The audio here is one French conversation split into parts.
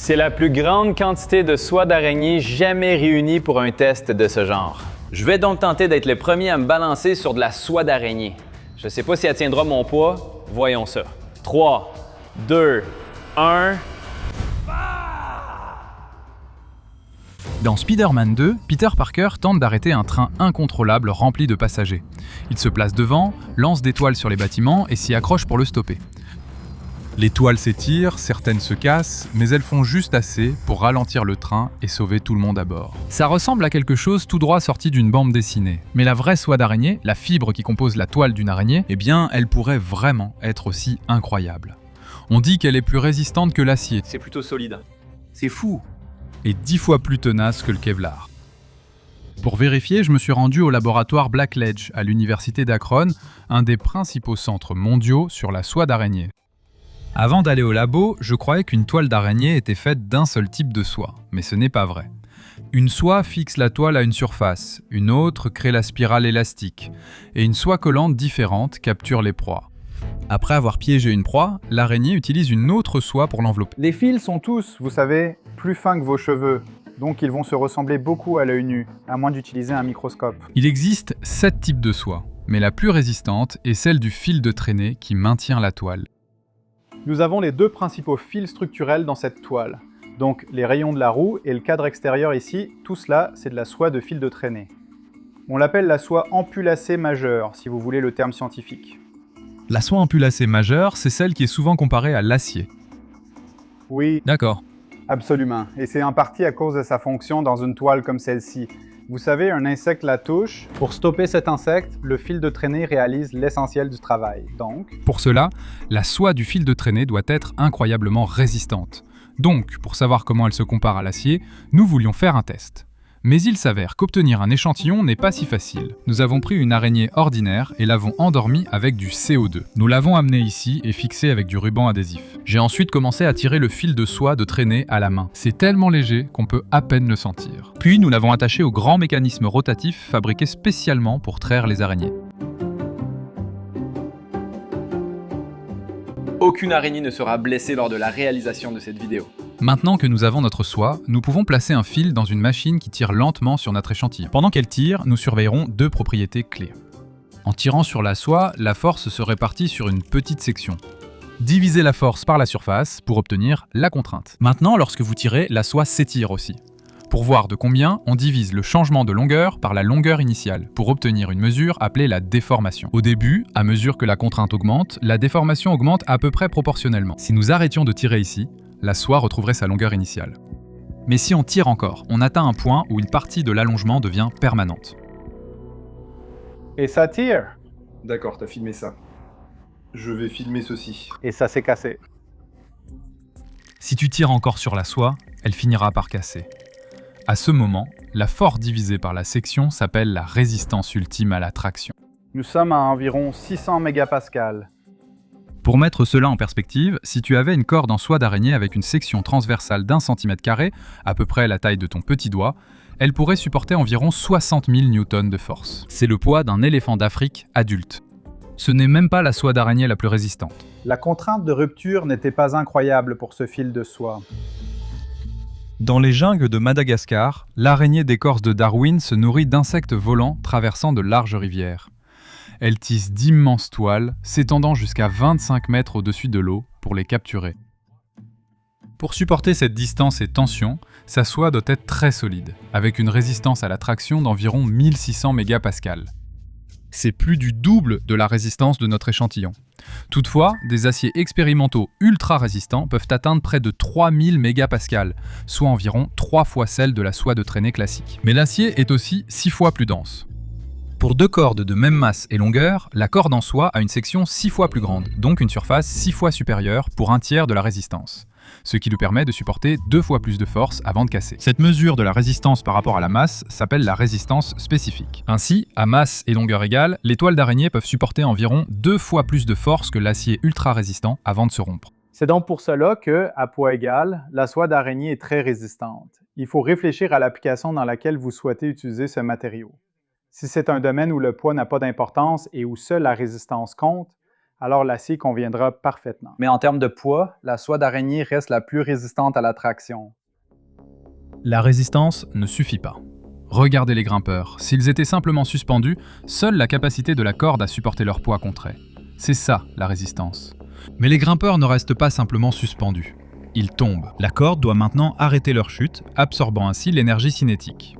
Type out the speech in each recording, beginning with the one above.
C'est la plus grande quantité de soie d'araignée jamais réunie pour un test de ce genre. Je vais donc tenter d'être le premier à me balancer sur de la soie d'araignée. Je ne sais pas si elle tiendra mon poids. Voyons ça. 3, 2, 1... Dans Spider-Man 2, Peter Parker tente d'arrêter un train incontrôlable rempli de passagers. Il se place devant, lance des toiles sur les bâtiments et s'y accroche pour le stopper. Les toiles s'étirent, certaines se cassent, mais elles font juste assez pour ralentir le train et sauver tout le monde à bord. Ça ressemble à quelque chose tout droit sorti d'une bande dessinée. Mais la vraie soie d'araignée, la fibre qui compose la toile d'une araignée, eh bien, elle pourrait vraiment être aussi incroyable. On dit qu'elle est plus résistante que l'acier. C'est plutôt solide. C'est fou. Et 10 fois plus tenace que le Kevlar. Pour vérifier, je me suis rendu au laboratoire Blackledge à l'université d'Akron, un des principaux centres mondiaux sur la soie d'araignée. Avant d'aller au labo, je croyais qu'une toile d'araignée était faite d'un seul type de soie, mais ce n'est pas vrai. Une soie fixe la toile à une surface, une autre crée la spirale élastique, et une soie collante différente capture les proies. Après avoir piégé une proie, l'araignée utilise une autre soie pour l'envelopper. Les fils sont tous, vous savez, plus fins que vos cheveux, donc ils vont se ressembler beaucoup à l'œil nu, à moins d'utiliser un microscope. Il existe 7 types de soie, mais la plus résistante est celle du fil de traînée qui maintient la toile. Nous avons les deux principaux fils structurels dans cette toile. Donc les rayons de la roue et le cadre extérieur ici, tout cela, c'est de la soie de fil de traînée. On l'appelle la soie ampulacée majeure, si vous voulez le terme scientifique. La soie ampulacée majeure, c'est celle qui est souvent comparée à l'acier. Oui, D'accord. absolument. Et c'est en partie à cause de sa fonction dans une toile comme celle-ci. Vous savez, un insecte la touche. Pour stopper cet insecte, le fil de traînée réalise l'essentiel du travail. Donc, Pour cela, la soie du fil de traînée doit être incroyablement résistante. Donc, pour savoir comment elle se compare à l'acier, nous voulions faire un test. Mais il s'avère qu'obtenir un échantillon n'est pas si facile. Nous avons pris une araignée ordinaire et l'avons endormie avec du CO2. Nous l'avons amenée ici et fixée avec du ruban adhésif. J'ai ensuite commencé à tirer le fil de soie de traînée à la main. C'est tellement léger qu'on peut à peine le sentir. Puis nous l'avons attaché au grand mécanisme rotatif fabriqué spécialement pour traire les araignées. Aucune araignée ne sera blessée lors de la réalisation de cette vidéo. Maintenant que nous avons notre soie, nous pouvons placer un fil dans une machine qui tire lentement sur notre échantillon. Pendant qu'elle tire, nous surveillerons deux propriétés clés. En tirant sur la soie, la force se répartit sur une petite section. Divisez la force par la surface pour obtenir la contrainte. Maintenant, lorsque vous tirez, la soie s'étire aussi. Pour voir de combien, on divise le changement de longueur par la longueur initiale, pour obtenir une mesure appelée la déformation. Au début, à mesure que la contrainte augmente, la déformation augmente à peu près proportionnellement. Si nous arrêtions de tirer ici, la soie retrouverait sa longueur initiale. Mais si on tire encore, on atteint un point où une partie de l'allongement devient permanente. et ça tire, D'accord, t'as filmé ça. Je vais filmer ceci. et ça s'est cassé. Si tu tires encore sur la soie, elle finira par casser. À ce moment, la force divisée par la section s'appelle la résistance ultime à la traction. Nous sommes à environ 600 mégapascales. Pour mettre cela en perspective, si tu avais une corde en soie d'araignée avec une section transversale d'1 cm², à peu près la taille de ton petit doigt, elle pourrait supporter environ 60 000 newtons de force. C'est le poids d'un éléphant d'Afrique adulte. Ce n'est même pas la soie d'araignée la plus résistante. La contrainte de rupture n'était pas incroyable pour ce fil de soie. Dans les jungles de Madagascar, l'araignée d'écorce de Darwin se nourrit d'insectes volants traversant de larges rivières. Elle tisse d'immenses toiles, s'étendant jusqu'à 25 mètres au-dessus de l'eau pour les capturer. Pour supporter cette distance et tension, sa soie doit être très solide, avec une résistance à la traction d'environ 1600 mégapascales. C'est plus du double de la résistance de notre échantillon. Toutefois, des aciers expérimentaux ultra résistants peuvent atteindre près de 3000 mégapascales, soit environ 3 fois celle de la soie de traînée classique. Mais l'acier est aussi 6 fois plus dense. Pour deux cordes de même masse et longueur, la corde en soie a une section 6 fois plus grande, donc une surface 6 fois supérieure pour un tiers de la résistance, ce qui lui permet de supporter 2 fois plus de force avant de casser. Cette mesure de la résistance par rapport à la masse s'appelle la résistance spécifique. Ainsi, à masse et longueur égale, les toiles d'araignée peuvent supporter environ 2 fois plus de force que l'acier ultra résistant avant de se rompre. C'est donc pour cela que, à poids égal, la soie d'araignée est très résistante. Il faut réfléchir à l'application dans laquelle vous souhaitez utiliser ce matériau. Si c'est un domaine où le poids n'a pas d'importance et où seule la résistance compte, alors l'acier conviendra parfaitement. Mais en termes de poids, la soie d'araignée reste la plus résistante à la traction. La résistance ne suffit pas. Regardez les grimpeurs. S'ils étaient simplement suspendus, seule la capacité de la corde à supporter leur poids compterait. C'est ça, la résistance. Mais les grimpeurs ne restent pas simplement suspendus. Ils tombent. La corde doit maintenant arrêter leur chute, absorbant ainsi l'énergie cinétique.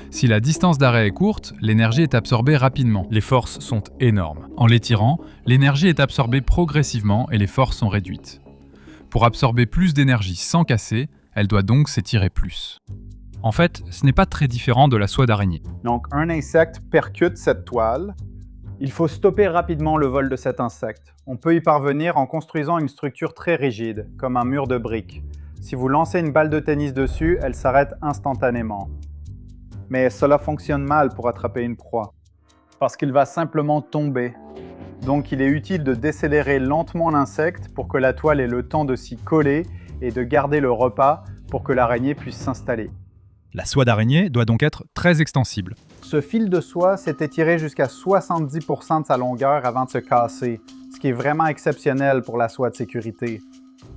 Si la distance d'arrêt est courte, l'énergie est absorbée rapidement. Les forces sont énormes. En l'étirant, l'énergie est absorbée progressivement et les forces sont réduites. Pour absorber plus d'énergie sans casser, elle doit donc s'étirer plus. En fait, ce n'est pas très différent de la soie d'araignée. Donc, un insecte percute cette toile. Il faut stopper rapidement le vol de cet insecte. On peut y parvenir en construisant une structure très rigide, comme un mur de briques. Si vous lancez une balle de tennis dessus, elle s'arrête instantanément. Mais cela fonctionne mal pour attraper une proie, parce qu'il va simplement tomber. Donc, il est utile de décélérer lentement l'insecte pour que la toile ait le temps de s'y coller et de garder le repas pour que l'araignée puisse s'installer. La soie d'araignée doit donc être très extensible. Ce fil de soie s'est étiré jusqu'à 70% de sa longueur avant de se casser, ce qui est vraiment exceptionnel pour la soie de sécurité.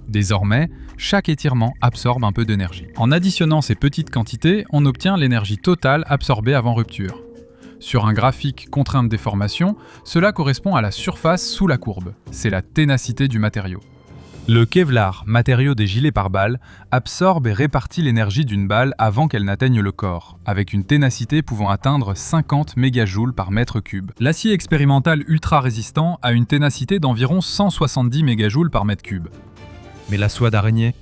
Désormais, chaque étirement absorbe un peu d'énergie. En additionnant ces petites quantités, on obtient l'énergie totale absorbée avant rupture. Sur un graphique contrainte déformation, cela correspond à la surface sous la courbe. C'est la ténacité du matériau. Le Kevlar, matériau des gilets pare-balles, absorbe et répartit l'énergie d'une balle avant qu'elle n'atteigne le corps, avec une ténacité pouvant atteindre 50 mégajoules par mètre cube. L'acier expérimental ultra résistant a une ténacité d'environ 170 mégajoules par mètre cube. Mais la soie d'araignée?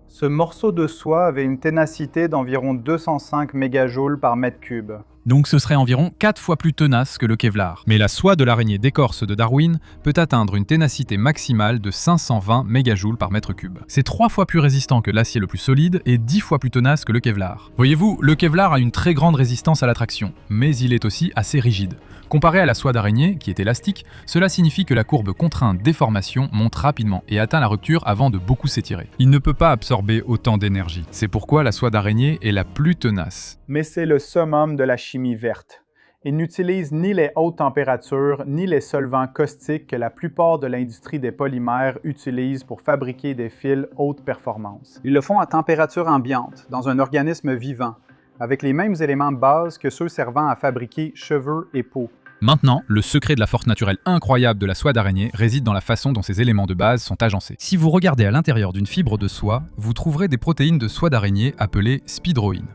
Ce morceau de soie avait une ténacité d'environ 205 mégajoules par mètre cube. Donc ce serait environ 4 fois plus tenace que le Kevlar. Mais la soie de l'araignée d'écorce de Darwin peut atteindre une ténacité maximale de 520 mégajoules par mètre cube. C'est 3 fois plus résistant que l'acier le plus solide et 10 fois plus tenace que le Kevlar. Voyez-vous, le Kevlar a une très grande résistance à la traction, mais il est aussi assez rigide. Comparé à la soie d'araignée, qui est élastique, cela signifie que la courbe contrainte-déformation monte rapidement et atteint la rupture avant de beaucoup s'étirer. Il ne peut pas absorber autant d'énergie. C'est pourquoi la soie d'araignée est la plus tenace. Mais c'est le summum de la chimie verte. Il n'utilise ni les hautes températures ni les solvants caustiques que la plupart de l'industrie des polymères utilise pour fabriquer des fils haute performance. Ils le font à température ambiante, dans un organisme vivant, avec les mêmes éléments de base que ceux servant à fabriquer cheveux et peau. Maintenant, le secret de la force naturelle incroyable de la soie d'araignée réside dans la façon dont ces éléments de base sont agencés. Si vous regardez à l'intérieur d'une fibre de soie, vous trouverez des protéines de soie d'araignée appelées spidroïnes.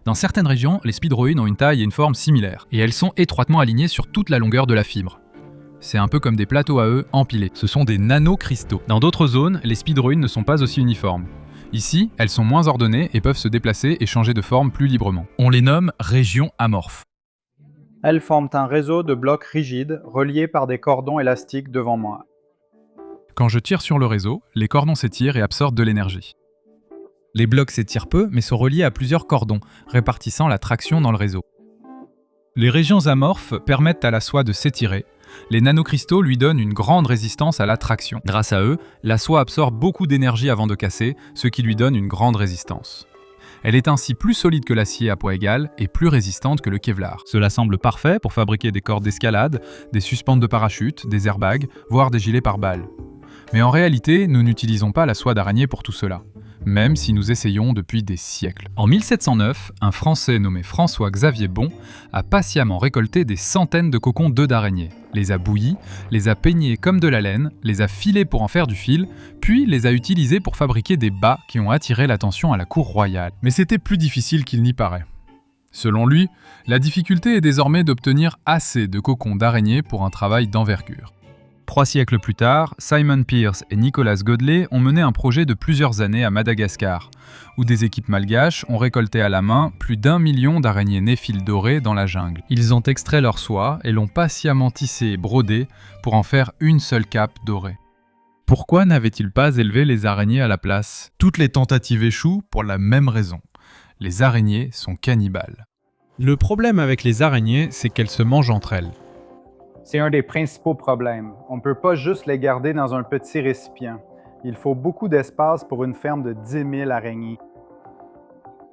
Dans certaines régions, les spidroïnes ont une taille et une forme similaires, et elles sont étroitement alignées sur toute la longueur de la fibre. C'est un peu comme des plateaux à œufs empilés. Ce sont des nanocristaux. Dans d'autres zones, les spidroïnes ne sont pas aussi uniformes. Ici, elles sont moins ordonnées et peuvent se déplacer et changer de forme plus librement. On les nomme régions amorphes. Elles forment un réseau de blocs rigides reliés par des cordons élastiques devant moi. Quand je tire sur le réseau, les cordons s'étirent et absorbent de l'énergie. Les blocs s'étirent peu, mais sont reliés à plusieurs cordons, répartissant la traction dans le réseau. Les régions amorphes permettent à la soie de s'étirer. Les nanocristaux lui donnent une grande résistance à la traction. Grâce à eux, la soie absorbe beaucoup d'énergie avant de casser, ce qui lui donne une grande résistance. Elle est ainsi plus solide que l'acier à poids égal et plus résistante que le Kevlar. Cela semble parfait pour fabriquer des cordes d'escalade, des suspentes de parachute, des airbags, voire des gilets pare-balles. Mais en réalité, nous n'utilisons pas la soie d'araignée pour tout cela, même si nous essayons depuis des siècles. En 1709, un Français nommé François-Xavier Bon a patiemment récolté des centaines de cocons d'œufs d'araignée, les a bouillis, les a peignés comme de la laine, les a filés pour en faire du fil, puis les a utilisés pour fabriquer des bas qui ont attiré l'attention à la cour royale. Mais c'était plus difficile qu'il n'y paraît. Selon lui, la difficulté est désormais d'obtenir assez de cocons d'araignée pour un travail d'envergure. 3 siècles plus tard, Simon Pearce et Nicolas Godley ont mené un projet de plusieurs années à Madagascar, où des équipes malgaches ont récolté à la main plus d'1 million d'araignées néphiles dorées dans la jungle. Ils ont extrait leur soie et l'ont patiemment tissée et brodée pour en faire une seule cape dorée. Pourquoi n'avaient-ils pas élevé les araignées à la place? Toutes les tentatives échouent pour la même raison. Les araignées sont cannibales. Le problème avec les araignées, c'est qu'elles se mangent entre elles. C'est un des principaux problèmes. On ne peut pas juste les garder dans un petit récipient. Il faut beaucoup d'espace pour une ferme de 10 000 araignées.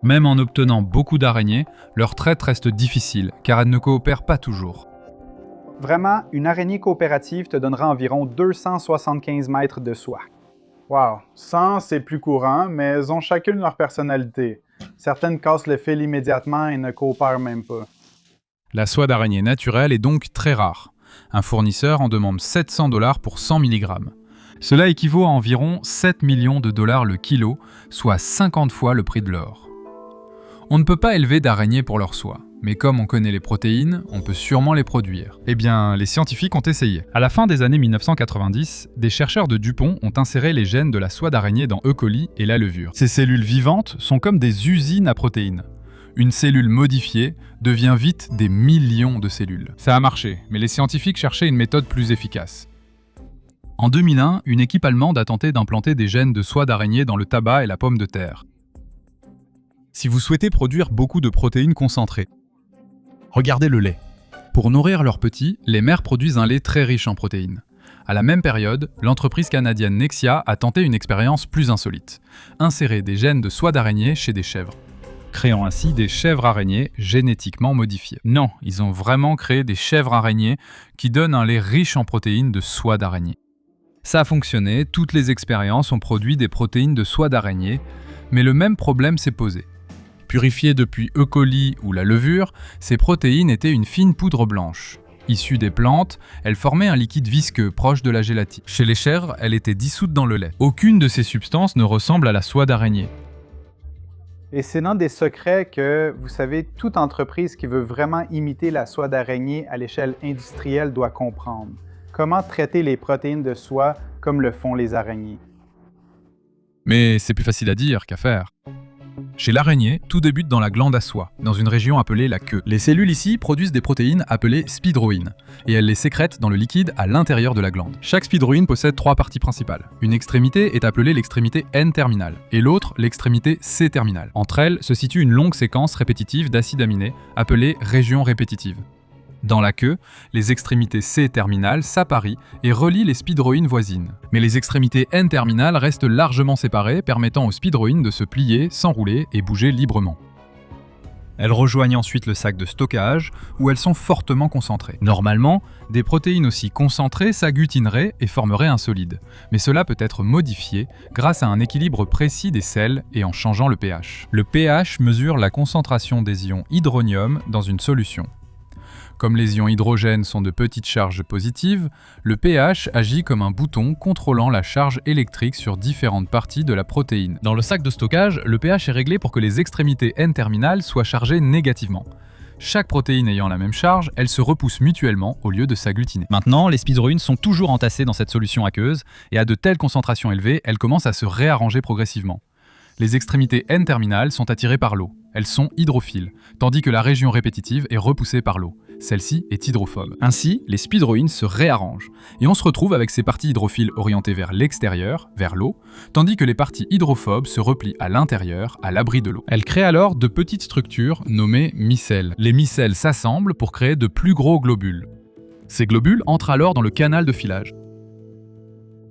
Même en obtenant beaucoup d'araignées, leur traite reste difficile, car elles ne coopèrent pas toujours. Vraiment, une araignée coopérative te donnera environ 275 mètres de soie. Wow, 100 c'est plus courant, mais elles ont chacune leur personnalité. Certaines cassent le fil immédiatement et ne coopèrent même pas. La soie d'araignée naturelle est donc très rare. Un fournisseur en demande 700 $ pour 100 mg. Cela équivaut à environ 7 millions de dollars le kilo, soit 50 fois le prix de l'or. On ne peut pas élever d'araignées pour leur soie, mais comme on connaît les protéines, on peut sûrement les produire. Eh bien, les scientifiques ont essayé. À la fin des années 1990, des chercheurs de DuPont ont inséré les gènes de la soie d'araignée dans E. coli et la levure. Ces cellules vivantes sont comme des usines à protéines. Une cellule modifiée devient vite des millions de cellules. Ça a marché, mais les scientifiques cherchaient une méthode plus efficace. En 2001, une équipe allemande a tenté d'implanter des gènes de soie d'araignée dans le tabac et la pomme de terre. Si vous souhaitez produire beaucoup de protéines concentrées, regardez le lait. Pour nourrir leurs petits, les mères produisent un lait très riche en protéines. À la même période, l'entreprise canadienne Nexia a tenté une expérience plus insolite. Insérer des gènes de soie d'araignée chez des chèvres, créant ainsi des chèvres araignées génétiquement modifiées. Non, ils ont vraiment créé des chèvres araignées qui donnent un lait riche en protéines de soie d'araignée. Ça a fonctionné, toutes les expériences ont produit des protéines de soie d'araignée, mais le même problème s'est posé. Purifiées depuis E. coli ou la levure, ces protéines étaient une fine poudre blanche. Issue des plantes, elles formaient un liquide visqueux proche de la gélatine. Chez les chèvres, elle était dissoute dans le lait. Aucune de ces substances ne ressemble à la soie d'araignée. Et c'est l'un des secrets que, vous savez, toute entreprise qui veut vraiment imiter la soie d'araignée à l'échelle industrielle doit comprendre. Comment traiter les protéines de soie comme le font les araignées. Mais c'est plus facile à dire qu'à faire. Chez l'araignée, tout débute dans la glande à soie, dans une région appelée la queue. Les cellules ici produisent des protéines appelées spidroïnes, et elles les sécrètent dans le liquide à l'intérieur de la glande. Chaque spidroïne possède 3 parties principales. Une extrémité est appelée l'extrémité N-terminale, et l'autre l'extrémité C-terminale. Entre elles se situe une longue séquence répétitive d'acides aminés, appelée région répétitive. Dans la queue, les extrémités C-terminales s'apparient et relient les spidroïnes voisines. Mais les extrémités N-terminales restent largement séparées, permettant aux spidroïnes de se plier, s'enrouler et bouger librement. Elles rejoignent ensuite le sac de stockage, où elles sont fortement concentrées. Normalement, des protéines aussi concentrées s'agglutineraient et formeraient un solide. Mais cela peut être modifié grâce à un équilibre précis des sels et en changeant le pH. Le pH mesure la concentration des ions hydronium dans une solution. Comme les ions hydrogène sont de petites charges positives, le pH agit comme un bouton contrôlant la charge électrique sur différentes parties de la protéine. Dans le sac de stockage, le pH est réglé pour que les extrémités N-terminales soient chargées négativement. Chaque protéine ayant la même charge, elles se repoussent mutuellement au lieu de s'agglutiner. Maintenant, les spidroïnes sont toujours entassées dans cette solution aqueuse, et à de telles concentrations élevées, elles commencent à se réarranger progressivement. Les extrémités N-terminales sont attirées par l'eau. Elles sont hydrophiles, tandis que la région répétitive est repoussée par l'eau. Celle-ci est hydrophobe. Ainsi, les spidroïnes se réarrangent, et on se retrouve avec ces parties hydrophiles orientées vers l'extérieur, vers l'eau, tandis que les parties hydrophobes se replient à l'intérieur, à l'abri de l'eau. Elles créent alors de petites structures nommées micelles. Les micelles s'assemblent pour créer de plus gros globules. Ces globules entrent alors dans le canal de filage.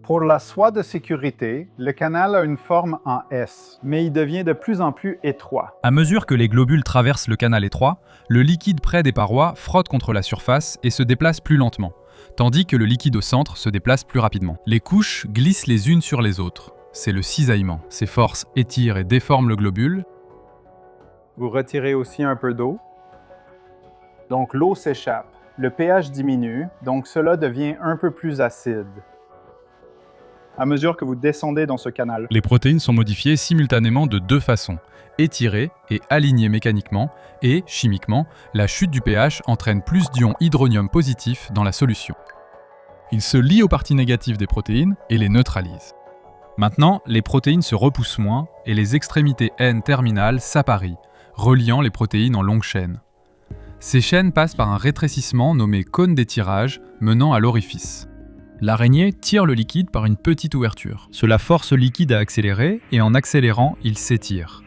Pour la soie de sécurité, le canal a une forme en S, mais il devient de plus en plus étroit. À mesure que les globules traversent le canal étroit, le liquide près des parois frotte contre la surface et se déplace plus lentement, tandis que le liquide au centre se déplace plus rapidement. Les couches glissent les unes sur les autres. C'est le cisaillement. Ces forces étirent et déforment le globule. Vous retirez aussi un peu d'eau. Donc l'eau s'échappe. Le pH diminue, donc cela devient un peu plus acide. À mesure que vous descendez dans ce canal. Les protéines sont modifiées simultanément de 2 façons, étirées et alignées mécaniquement, et, chimiquement, la chute du pH entraîne plus d'ions hydronium positifs dans la solution. Ils se lient aux parties négatives des protéines et les neutralisent. Maintenant, les protéines se repoussent moins et les extrémités N-terminales s'apparient, reliant les protéines en longues chaînes. Ces chaînes passent par un rétrécissement nommé cône d'étirage menant à l'orifice. L'araignée tire le liquide par une petite ouverture. Cela force le liquide à accélérer et en accélérant, il s'étire.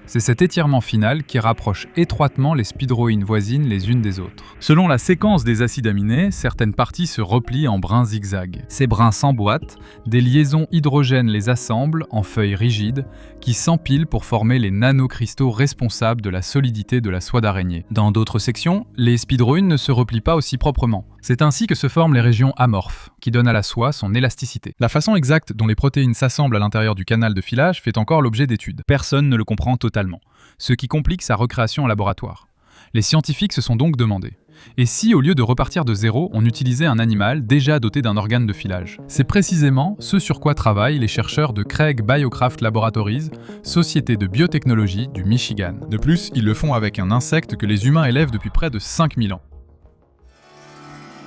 C'est cet étirement final qui rapproche étroitement les spidroïnes voisines les unes des autres. Selon la séquence des acides aminés, certaines parties se replient en brins zigzags. Ces brins s'emboîtent, des liaisons hydrogènes les assemblent en feuilles rigides qui s'empilent pour former les nanocristaux responsables de la solidité de la soie d'araignée. Dans d'autres sections, les spidroïnes ne se replient pas aussi proprement. C'est ainsi que se forment les régions amorphes, qui donnent à la soie son élasticité. La façon exacte dont les protéines s'assemblent à l'intérieur du canal de filage fait encore l'objet d'études. Personne ne le comprend totalement, ce qui complique sa recréation en laboratoire. Les scientifiques se sont donc demandé, et si au lieu de repartir de zéro, on utilisait un animal déjà doté d'un organe de filage? C'est précisément ce sur quoi travaillent les chercheurs de Craig Biocraft Laboratories, société de biotechnologie du Michigan. De plus, ils le font avec un insecte que les humains élèvent depuis près de 5000 ans.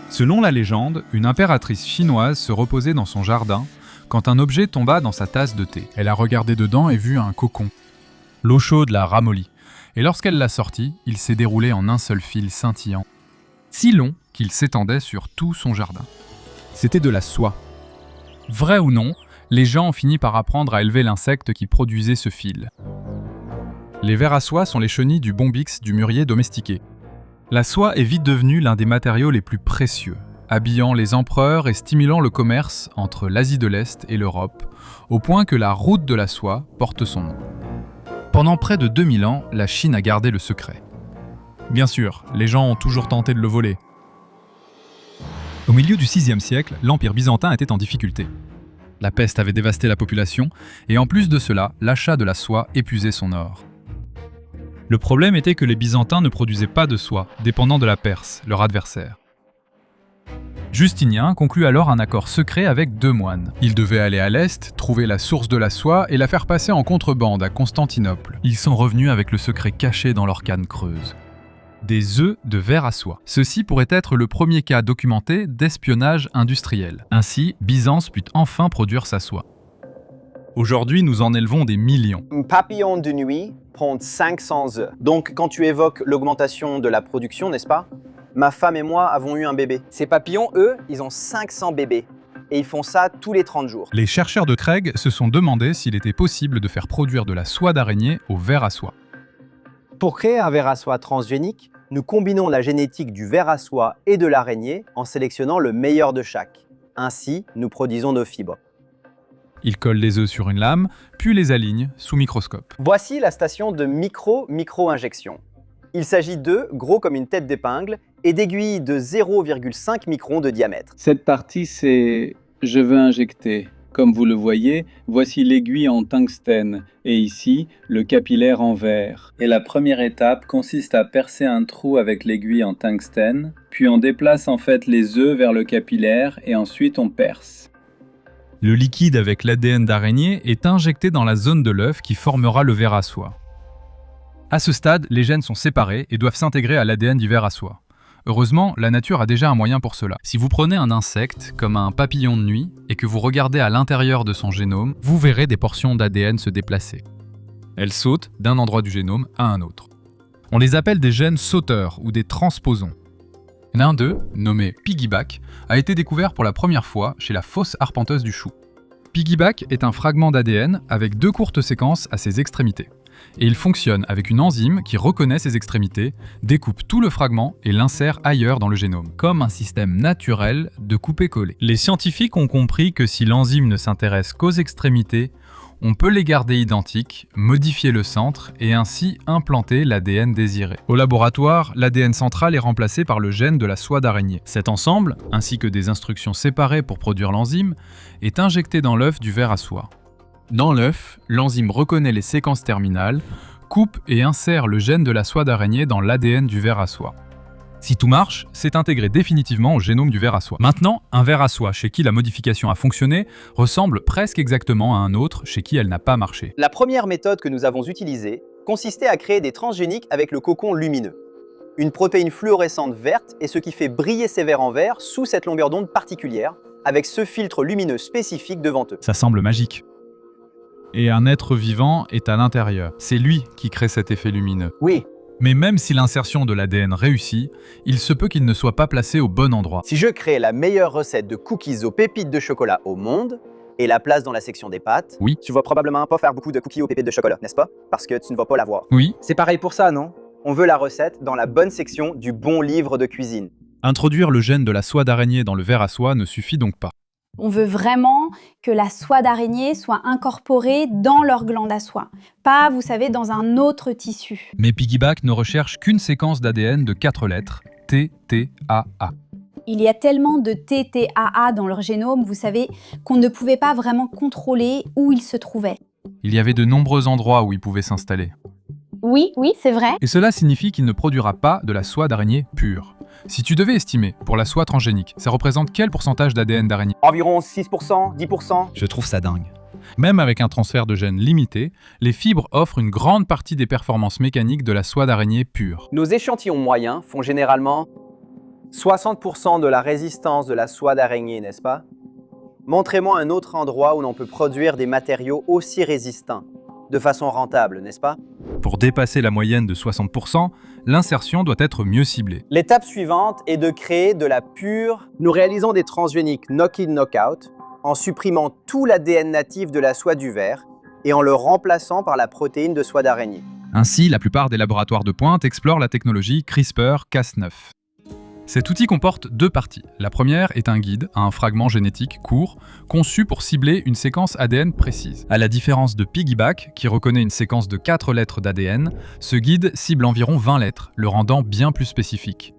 Selon la légende, une impératrice chinoise se reposait dans son jardin quand un objet tomba dans sa tasse de thé. Elle a regardé dedans et vu un cocon. L'eau chaude l'a ramolli, et lorsqu'elle l'a sorti, il s'est déroulé en un seul fil scintillant, si long qu'il s'étendait sur tout son jardin. C'était de la soie. Vrai ou non, les gens ont fini par apprendre à élever l'insecte qui produisait ce fil. Les vers à soie sont les chenilles du bombix du mûrier domestiqué. La soie est vite devenue l'un des matériaux les plus précieux, habillant les empereurs et stimulant le commerce entre l'Asie de l'Est et l'Europe, au point que la route de la soie porte son nom. Pendant près de 2000 ans, la Chine a gardé le secret. Bien sûr, les gens ont toujours tenté de le voler. Au milieu du VIe siècle, l'Empire byzantin était en difficulté. La peste avait dévasté la population, et en plus de cela, l'achat de la soie épuisait son or. Le problème était que les Byzantins ne produisaient pas de soie, dépendant de la Perse, leur adversaire. Justinien conclut alors un accord secret avec deux moines. Ils devaient aller à l'est, trouver la source de la soie et la faire passer en contrebande à Constantinople. Ils sont revenus avec le secret caché dans leur canne creuse. Des œufs de verre à soie. Ceci pourrait être le premier cas documenté d'espionnage industriel. Ainsi, Byzance put enfin produire sa soie. Aujourd'hui, nous en élevons des millions. Un papillon de nuit pond 500 œufs. Donc, quand tu évoques l'augmentation de la production, n'est-ce pas? Ma femme et moi avons eu un bébé. Ces papillons, eux, ils ont 500 bébés. Et ils font ça tous les 30 jours. Les chercheurs de Craig se sont demandé s'il était possible de faire produire de la soie d'araignée au ver à soie. Pour créer un ver à soie transgénique, nous combinons la génétique du ver à soie et de l'araignée en sélectionnant le meilleur de chaque. Ainsi, nous produisons nos fibres. Ils collent les œufs sur une lame, puis les alignent sous microscope. Voici la station de micro-injection. Il s'agit d'œufs gros comme une tête d'épingle et d'aiguilles de 0,5 micron de diamètre. Cette partie, c'est « je veux injecter ». Comme vous le voyez, voici l'aiguille en tungstène et ici, le capillaire en verre. Et la première étape consiste à percer un trou avec l'aiguille en tungstène, puis on déplace en fait les œufs vers le capillaire et ensuite on perce. Le liquide avec l'ADN d'araignée est injecté dans la zone de l'œuf qui formera le ver à soie. À ce stade, les gènes sont séparés et doivent s'intégrer à l'ADN du ver à soie. Heureusement, la nature a déjà un moyen pour cela. Si vous prenez un insecte, comme un papillon de nuit, et que vous regardez à l'intérieur de son génome, vous verrez des portions d'ADN se déplacer. Elles sautent d'un endroit du génome à un autre. On les appelle des gènes sauteurs ou des transposons. L'un d'eux, nommé piggyback, a été découvert pour la première fois chez la fausse arpenteuse du chou. Piggyback est un fragment d'ADN avec deux courtes séquences à ses extrémités. Et il fonctionne avec une enzyme qui reconnaît ses extrémités, découpe tout le fragment et l'insère ailleurs dans le génome, comme un système naturel de couper-coller. Les scientifiques ont compris que si l'enzyme ne s'intéresse qu'aux extrémités, on peut les garder identiques, modifier le centre et ainsi implanter l'ADN désiré. Au laboratoire, l'ADN central est remplacé par le gène de la soie d'araignée. Cet ensemble, ainsi que des instructions séparées pour produire l'enzyme, est injecté dans l'œuf du ver à soie. Dans l'œuf, l'enzyme reconnaît les séquences terminales, coupe et insère le gène de la soie d'araignée dans l'ADN du ver à soie. Si tout marche, c'est intégré définitivement au génome du ver à soie. Maintenant, un ver à soie chez qui la modification a fonctionné ressemble presque exactement à un autre chez qui elle n'a pas marché. La première méthode que nous avons utilisée consistait à créer des transgéniques avec le cocon lumineux. Une protéine fluorescente verte est ce qui fait briller ces vers en vert sous cette longueur d'onde particulière, avec ce filtre lumineux spécifique devant eux. Ça semble magique. Et un être vivant est à l'intérieur. C'est lui qui crée cet effet lumineux. Oui. Mais même si l'insertion de l'ADN réussit, il se peut qu'il ne soit pas placé au bon endroit. Si je crée la meilleure recette de cookies aux pépites de chocolat au monde et la place dans la section des pâtes, Oui. tu vas probablement pas faire beaucoup de cookies aux pépites de chocolat, n'est-ce pas? Parce que tu ne vas pas l'avoir. Oui. C'est pareil pour ça, non? On veut la recette dans la bonne section du bon livre de cuisine. Introduire le gène de la soie d'araignée dans le ver à soie ne suffit donc pas. On veut vraiment que la soie d'araignée soit incorporée dans leur glande à soie, pas, vous savez, dans un autre tissu. Mais Piggyback ne recherche qu'une séquence d'ADN de 4 lettres, T, T, A, A. Il y a tellement de TTAA dans leur génome, vous savez, qu'on ne pouvait pas vraiment contrôler où ils se trouvaient. Il y avait de nombreux endroits où ils pouvaient s'installer. Oui, c'est vrai. Et cela signifie qu'il ne produira pas de la soie d'araignée pure. Si tu devais estimer pour la soie transgénique, ça représente quel pourcentage d'ADN d'araignée? Environ 6%, 10%. Je trouve ça dingue. Même avec un transfert de gènes limité, les fibres offrent une grande partie des performances mécaniques de la soie d'araignée pure. Nos échantillons moyens font généralement 60% de la résistance de la soie d'araignée, n'est-ce pas? Montrez-moi un autre endroit où l'on peut produire des matériaux aussi résistants, de façon rentable, n'est-ce pas? Pour dépasser la moyenne de 60%, l'insertion doit être mieux ciblée. L'étape suivante est de créer de la pure. Nous réalisons des transgéniques knock-in, knock-out en supprimant tout l'ADN natif de la soie du ver et en le remplaçant par la protéine de soie d'araignée. Ainsi, la plupart des laboratoires de pointe explorent la technologie CRISPR-Cas9. Cet outil comporte deux parties. La première est un guide à un fragment génétique court, conçu pour cibler une séquence ADN précise. À la différence de Piggyback, qui reconnaît une séquence de 4 lettres d'ADN, ce guide cible environ 20 lettres, le rendant bien plus spécifique.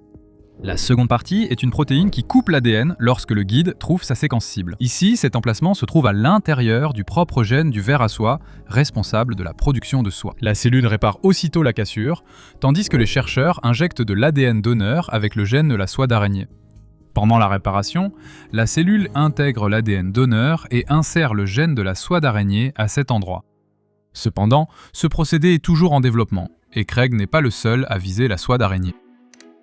La seconde partie est une protéine qui coupe l'ADN lorsque le guide trouve sa séquence cible. Ici, cet emplacement se trouve à l'intérieur du propre gène du ver à soie, responsable de la production de soie. La cellule répare aussitôt la cassure, tandis que les chercheurs injectent de l'ADN donneur avec le gène de la soie d'araignée. Pendant la réparation, la cellule intègre l'ADN donneur et insère le gène de la soie d'araignée à cet endroit. Cependant, ce procédé est toujours en développement, et Craig n'est pas le seul à viser la soie d'araignée.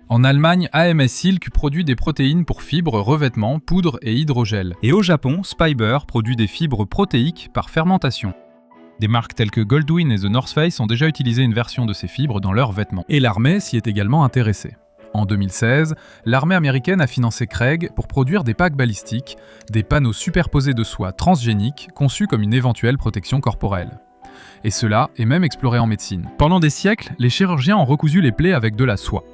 En Allemagne, AMS Silk produit des protéines pour fibres, revêtements, poudre et hydrogel. Et au Japon, Spiber produit des fibres protéiques par fermentation. Des marques telles que Goldwyn et The North Face ont déjà utilisé une version de ces fibres dans leurs vêtements. Et l'armée s'y est également intéressée. En 2016, l'armée américaine a financé Craig pour produire des packs balistiques, des panneaux superposés de soie transgénique conçus comme une éventuelle protection corporelle. Et cela est même exploré en médecine. Pendant des siècles, les chirurgiens ont recousu les plaies avec de la soie.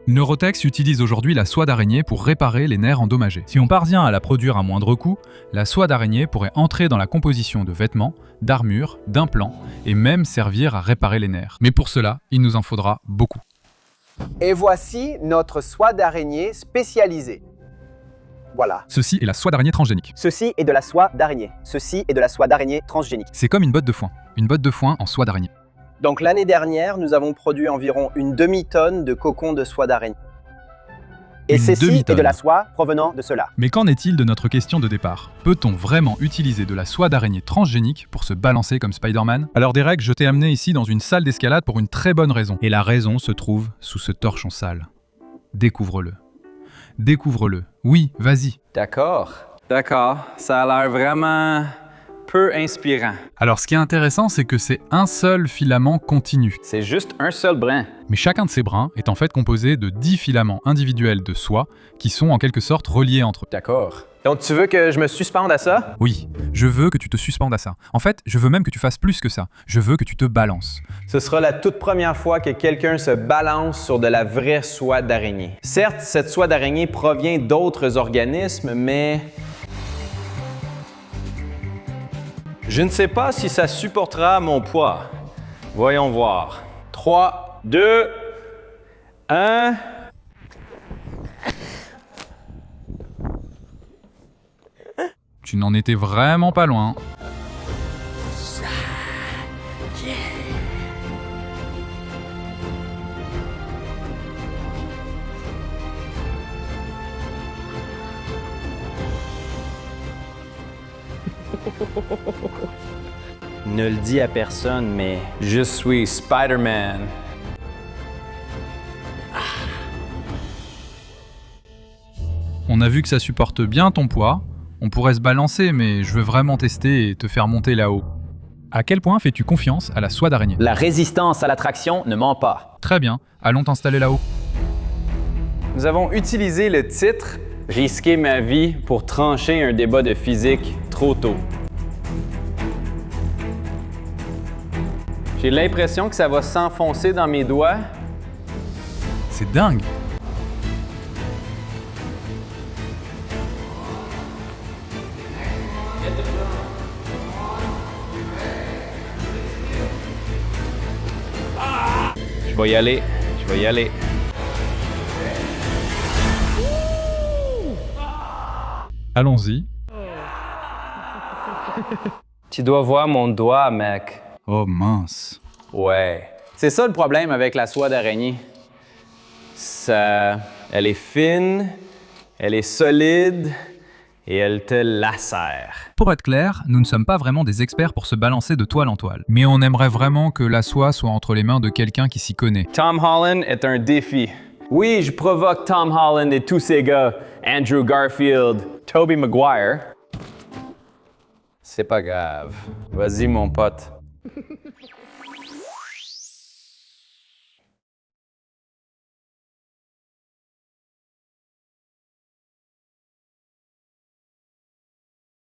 Neurotex utilise aujourd'hui la soie d'araignée pour réparer les nerfs endommagés. Si on parvient à la produire à moindre coût, la soie d'araignée pourrait entrer dans la composition de vêtements, d'armures, d'implants et même servir à réparer les nerfs. Mais pour cela, il nous en faudra beaucoup. Et voici notre soie d'araignée spécialisée. Voilà. Ceci est la soie d'araignée transgénique. Ceci est de la soie d'araignée. Ceci est de la soie d'araignée transgénique. C'est comme une botte de foin. Une botte de foin en soie d'araignée. Donc l'année dernière, nous avons produit environ une demi-tonne de cocons de soie d'araignée. Et ceci est de la soie provenant de cela. Mais qu'en est-il de notre question de départ? Peut-on vraiment utiliser de la soie d'araignée transgénique pour se balancer comme Spider-Man? Alors Derek, je t'ai amené ici dans une salle d'escalade pour une très bonne raison. Et la raison se trouve sous ce torchon sale. Découvre-le. Découvre-le. Oui, vas-y. D'accord, ça a l'air vraiment peu inspirant. Alors ce qui est intéressant, c'est que c'est un seul filament continu. C'est juste un seul brin. Mais chacun de ces brins est en fait composé de 10 filaments individuels de soie qui sont en quelque sorte reliés entre eux. D'accord. Donc tu veux que je me suspende à ça? Oui, je veux que tu te suspendes à ça. En fait, je veux même que tu fasses plus que ça. Je veux que tu te balances. Ce sera la toute première fois que quelqu'un se balance sur de la vraie soie d'araignée. Certes, cette soie d'araignée provient d'autres organismes, mais je ne sais pas si ça supportera mon poids. Voyons voir. 3, 2, 1... Tu n'en étais vraiment pas loin. Ne le dis à personne, mais je suis Spider-Man. On a vu que ça supporte bien ton poids. On pourrait se balancer, mais je veux vraiment tester et te faire monter là-haut. À quel point fais-tu confiance à la soie d'araignée? La résistance à l'attraction ne ment pas. Très bien, allons t'installer là-haut. Nous avons utilisé le titre « Risquer ma vie pour trancher un débat de physique trop tôt ». J'ai l'impression que ça va s'enfoncer dans mes doigts. C'est dingue! Je vais y aller. Allons-y. Tu dois voir mon doigt, mec. Oh mince. Ouais. C'est ça le problème avec la soie d'araignée. Elle est fine, elle est solide et elle te lacère. Pour être clair, nous ne sommes pas vraiment des experts pour se balancer de toile en toile. Mais on aimerait vraiment que la soie soit entre les mains de quelqu'un qui s'y connaît. Tom Holland est un défi. Oui, je provoque Tom Holland et tous ces gars, Andrew Garfield, Tobey Maguire. C'est pas grave. Vas-y, mon pote.